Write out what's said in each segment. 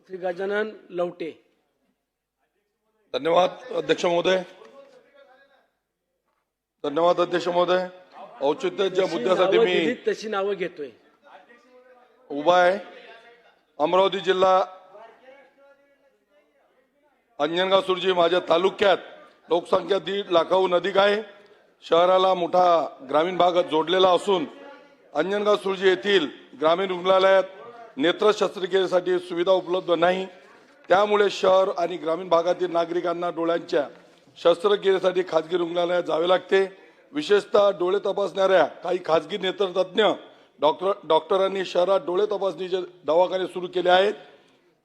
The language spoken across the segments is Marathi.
श्री गजानन लवटे. धन्यवाद अध्यक्ष महोदय. धन्यवाद अध्यक्ष महोदय. औचित्याच्या मुद्द्यासाठी मी तशी नावं घेतोय. उभा आहे. अमरावती जिल्हा अंजनगाव सुर्जी माझ्या तालुक्यात लोकसंख्या 1.5 लाखाहून अधिक आहे. शहराला मोठा ग्रामीण भागात जोडलेला असून अंजनगाव सुर्जी येथील ग्रामीण रुग्णालयात नेत्र शस्त्रक्रियेसाठी सुविधा उपलब्ध नाही. त्यामुळे शहर आणि ग्रामीण भागातील नागरिकांना डोळ्यांच्या शस्त्रक्रियेसाठी खासगी रुग्णालयात जावे लागते. विशेषतः डोळे तपासणाऱ्या काही खासगी नेत्रतज्ञ डॉक्टरांनी शहरात डोळे तपासणीचे दवाखाने सुरू केले आहेत.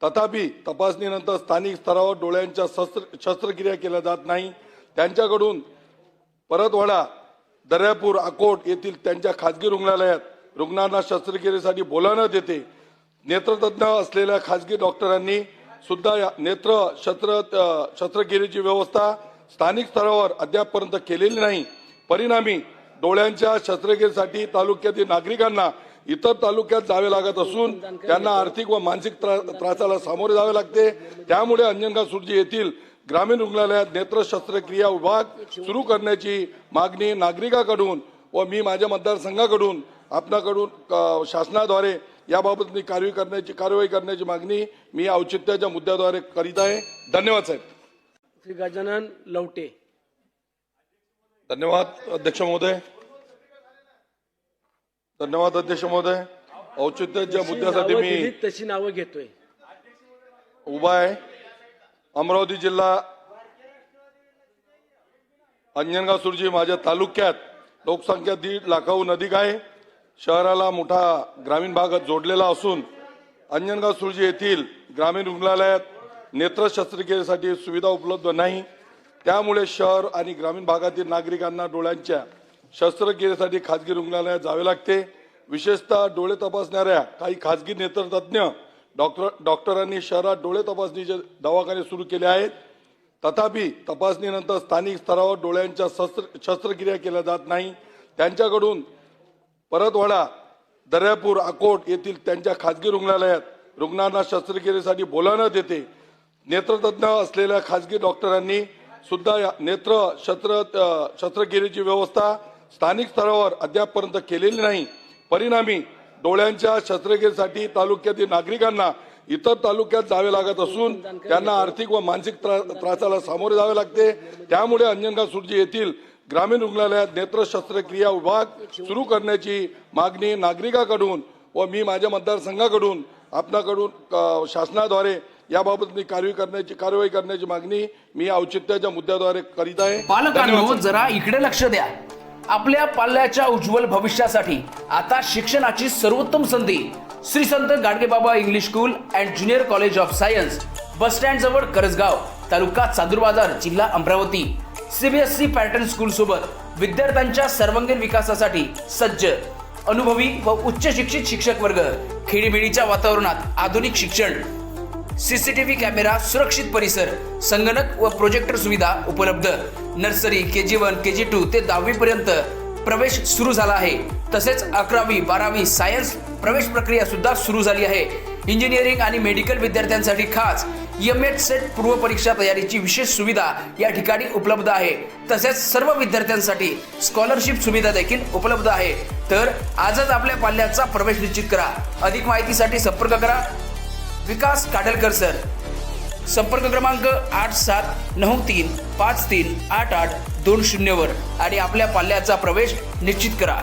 तथापि तपासणीनंतर स्थानिक स्तरावर डोळ्यांच्या शस्त्रक्रिया केल्या जात नाही. त्यांच्याकडून परतवाडा, दर्यापूर, अकोट येथील त्यांच्या खासगी रुग्णालयात रुग्णांना शस्त्रक्रियेसाठी बोलावण्यात येते. नेत्रतज्ञ असलेल्या खासगी डॉक्टरांनी सुद्धा नेत्र शस्त्रक्रियेची व्यवस्था स्थानिक स्तरावर अद्यापपर्यंत केलेली नाही. परिणामी डोळ्यांच्या शस्त्रक्रियेसाठी तालुक्यातील नागरिकांना इतर तालुक्यात जावे लागत असून त्यांना आर्थिक व मानसिक त्रासाला सामोरे जावे लागते. त्यामुळे अंजनगाव सुर्जी येथील ग्रामीण रुग्णालयात नेत्र शस्त्रक्रिया विभाग सुरू करण्याची मागणी नागरिकांकडून व मी माझ्या मतदारसंघाकडून आपणाकडून शासनाद्वारे याबाबत कार्यवाही करण्याची मागणी मी औचित्याच्या मुद्द्याद्वारे करीत आहे. धन्यवाद साहेब. श्री गजानन लवटे. धन्यवाद अध्यक्ष महोदय. धन्यवाद अध्यक्ष महोदय. औचित्याच्या मुद्द्यासाठी मी तशी नावं घेतोय. उभा आहे. अमरावती जिल्हा अंजनगाव सुर्जी माझ्या तालुक्यात लोकसंख्या 1.5 लाखाहून अधिक आहे. शहराला मोठा ग्रामीण भागात जोडलेला असून अंजनगाव सुर्जी येथील ग्रामीण रुग्णालयात नेत्र शस्त्रक्रियेसाठी सुविधा उपलब्ध नाही. त्यामुळे शहर आणि ग्रामीण भागातील नागरिकांना डोळ्यांच्या शस्त्रक्रियेसाठी खासगी रुग्णालयात जावे लागते. विशेषतः डोळे तपासणाऱ्या काही खासगी नेत्रतज्ञ डॉक्टरांनी शहरात डोळे तपासणीचे दवाखाने सुरू केले आहेत. तथापि तपासणीनंतर स्थानिक स्तरावर डोळ्यांच्या शस्त्रक्रिया केल्या जात नाही. त्यांच्याकडून परतवाडा, दर्यापूर, अकोट येथील त्यांच्या खासगी रुग्णालयात रुग्णांना शस्त्रक्रियेसाठी बोलावण्यात येते. नेत्रतज्ञ असलेल्या खासगी डॉक्टरांनी सुद्धा नेत्र शस्त्रक्रियेची व्यवस्था स्थानिक स्तरावर अद्यापपर्यंत केलेली नाही. परिणामी डोळ्यांच्या शस्त्रक्रियेसाठी तालुक्यातील नागरिकांना इतर तालुक्यात जावे लागत असून त्यांना आर्थिक व मानसिक त्रासाला सामोरे जावे लागते. त्यामुळे अंजनगाव सुर्जी येथील ग्रामीण रुग्णालयात नेत्र शस्त्रक्रिया विभाग सुरू करण्याची मागणी नागरिकांकडून व मी माझ्या मतदारसंघाकडून आपणाकडून शासनाद्वारे याबाबत कार्यवाही करण्याची मागणी मी औचित्याच्या मुद्द्याद्वारे करीत आहे. पालकांनो जरा इकडे लक्ष द्या. आपल्या पाल्याच्या उज्ज्वल भविष्यासाठी आता शिक्षणाची सर्वोत्तम संधी Shri Sant Gadgebaba English school and junior college of science, bus stand जवळ करसगाव, तालुका चांदूरबाजार, जिल्हा अमरावती. सीबीएसई पॅटर्न स्कूल सोबत विद्यार्थ्यांच्या सर्वांगीण विकासासाठी सज्ज, अनुभवी व उच्च शिक्षित शिक्षक वर्ग, खेडीमेडीच्या वातावरणात आधुनिक शिक्षण, सीसीटीव्ही कॅमेरा, सुरक्षित परिसर, संगणक व प्रोजेक्टर सुविधा उपलब्ध. नर्सरी, KG1, KG2 ते 10वी पर्यंत प्रवेश सुरू झाला आहे. तसेच 11वी, 12वी सायन्स प्रवेश प्रक्रिया सुद्धा सुरू झाली आहे. इंजिनिअरिंग आणि मेडिकल विद्यार्थ्यांसाठी खास EMH सेट पूर्व परीक्षा तयारीची विशेष सुविधा या ठिकाणी उपलब्ध आहे. तसेच सर्व विद्यार्थ्यांसाठी स्कॉलरशिप सुविधा देखील उपलब्ध आहे. तर आजच आपल्या पाल्याचा प्रवेश निश्चित करा. अधिक माहितीसाठी संपर्क करा विकास काडलकर सर. संपर्क क्रमांक 8793538820 वर आणि आपल्या पाल्याचा प्रवेश निश्चित करा.